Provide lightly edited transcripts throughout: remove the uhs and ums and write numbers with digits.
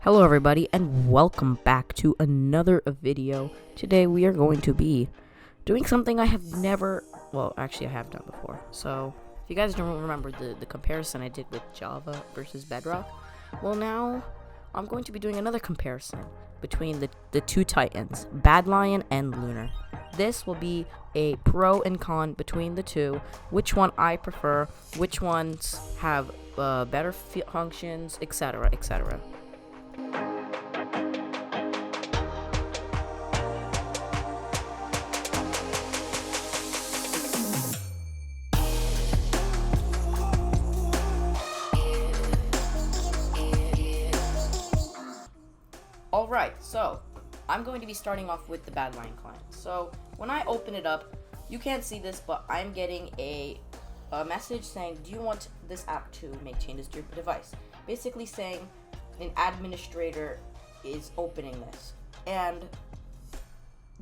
Hello everybody and welcome back to another video. Today we are going to be doing something I have never, well actually I have done before. So if you guys don't remember the comparison I did with Java versus Bedrock, well now I'm going to be doing another comparison between the two titans, Badlion and Lunar. This will be a pro and con between the two, which one I prefer, which ones have better functions, etc, etc. Alright, so I'm going to be starting off with the Badlion client. So when I open it up, you can't see this, but I'm getting a message saying, do you want this app to make changes to your device? Basically saying an administrator is opening this. And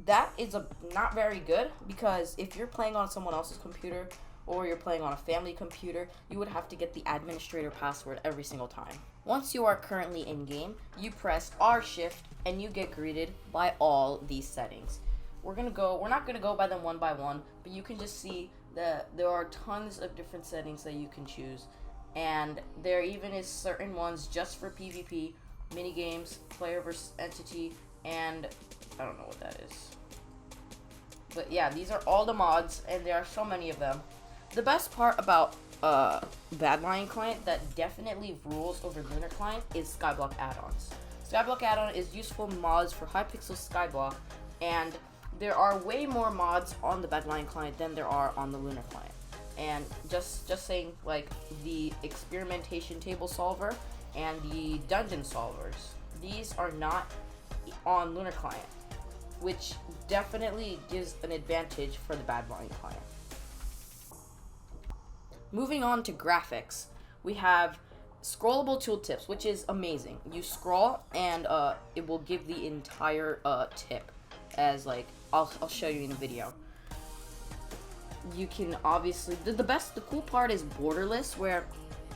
that is not very good, because if you're playing on someone else's computer or you're playing on a family computer, you would have to get the administrator password every single time. Once you are currently in game, you press R shift and you get greeted by all these settings. We're not gonna go by them one by one, but you can just see that there are tons of different settings that you can choose, and there even is certain ones just for PvP, mini games, player versus entity, and I don't know what that is. But yeah, these are all the mods, and there are so many of them. The best part about Badlion client that definitely rules over Lunar client is skyblock add-ons. Skyblock add-on is useful mods for Hypixel skyblock, and there are way more mods on the Badlion client than there are on the Lunar client. And just saying, like the experimentation table solver and the dungeon solvers, these are not on Lunar client, which definitely gives an advantage for the Badlion client. Moving on to graphics, we have scrollable tooltips, which is amazing. You scroll and it will give the entire tip, as like I'll show you in the video. You can obviously the cool part is borderless, where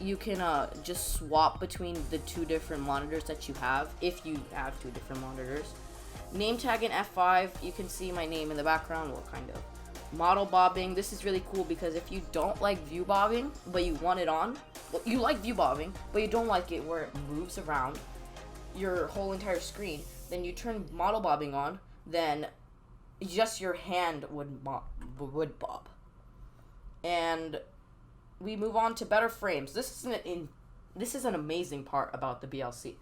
you can just swap between the two different monitors that you have, if you have two different monitors. Name tag in F5, you can see my name in the background, well kind of. Model bobbing, this is really cool because if you don't like view bobbing but you want it on, well, you like view bobbing but you don't like it where it moves around your whole entire screen, then you turn model bobbing on, then just your hand would bob. And we move on to better frames. This is an amazing part about the BLC.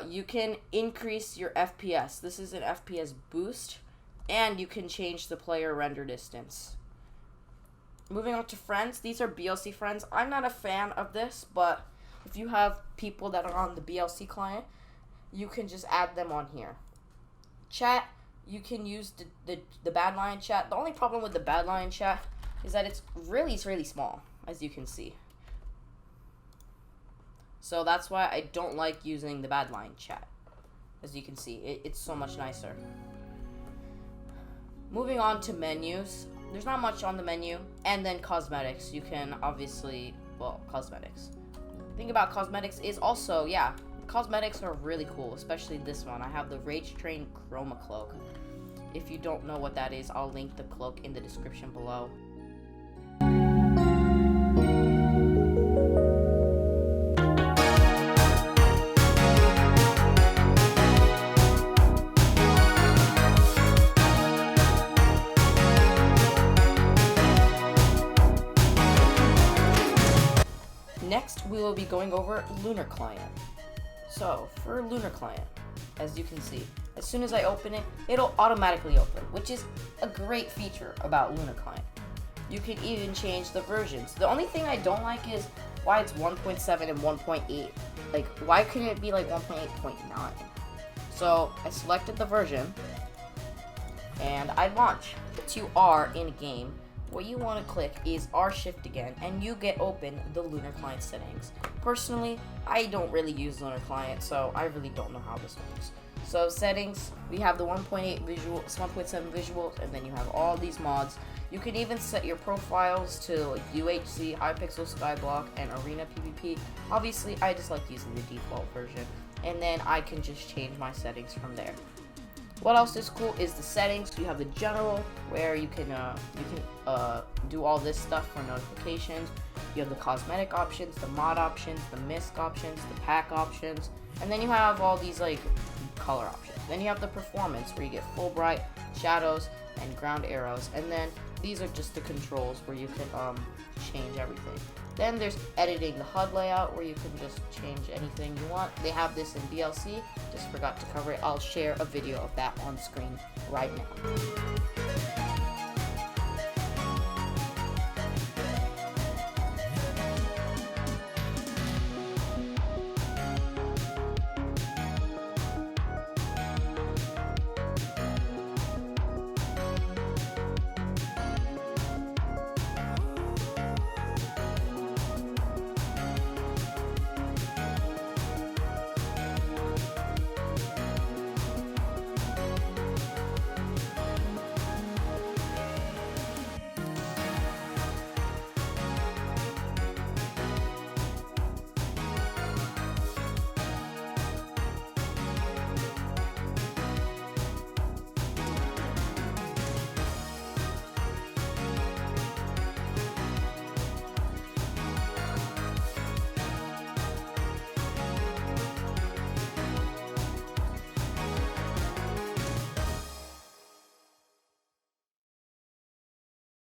You can increase your FPS. This is an FPS boost. And you can change the player render distance. Moving on to friends. These are BLC friends. I'm not a fan of this, but if you have people that are on the BLC client, you can just add them on here. Chat, you can use the Badlion chat. The only problem with the Badlion chat is that it's really small, as you can see. So that's why I don't like using the Badlion chat. As you can see, it's so much nicer. Moving on to menus, there's not much on the menu, and then cosmetics. You can obviously, well, cosmetics. The thing about cosmetics is also, yeah, cosmetics are really cool, especially this one. I have the Rage Train Chroma Cloak. If you don't know what that is, I'll link the cloak in the description below. Next, we will be going over Lunar Client. So, for Lunar Client, as you can see, as soon as I open it, it'll automatically open, which is a great feature about Lunar Client. You can even change the versions. The only thing I don't like is why it's 1.7 and 1.8. Like, why couldn't it be like 1.8.9? So, I selected the version, and I launch. Once you are in game, what you want to click is R shift again, and you get open the Lunar Client settings. Personally, I don't really use Lunar Client, so I really don't know how this works. So settings, we have the 1.8 visual, 1.7 visuals, and then you have all these mods. You can even set your profiles to like UHC, Hypixel, skyblock, and arena PvP. Obviously, I just like using the default version, and then I can just change my settings from there. What else is cool is the settings. You have the general, where you can do all this stuff for notifications. You have the cosmetic options, the mod options, the misc options, the pack options, and then you have all these like color options. Then you have the performance, where you get full bright, shadows, and ground arrows, and then these are just the controls where you can change everything. Then there's editing the HUD layout, where you can just change anything you want. They have this in DLC, just forgot to cover it. I'll share a video of that on screen right now.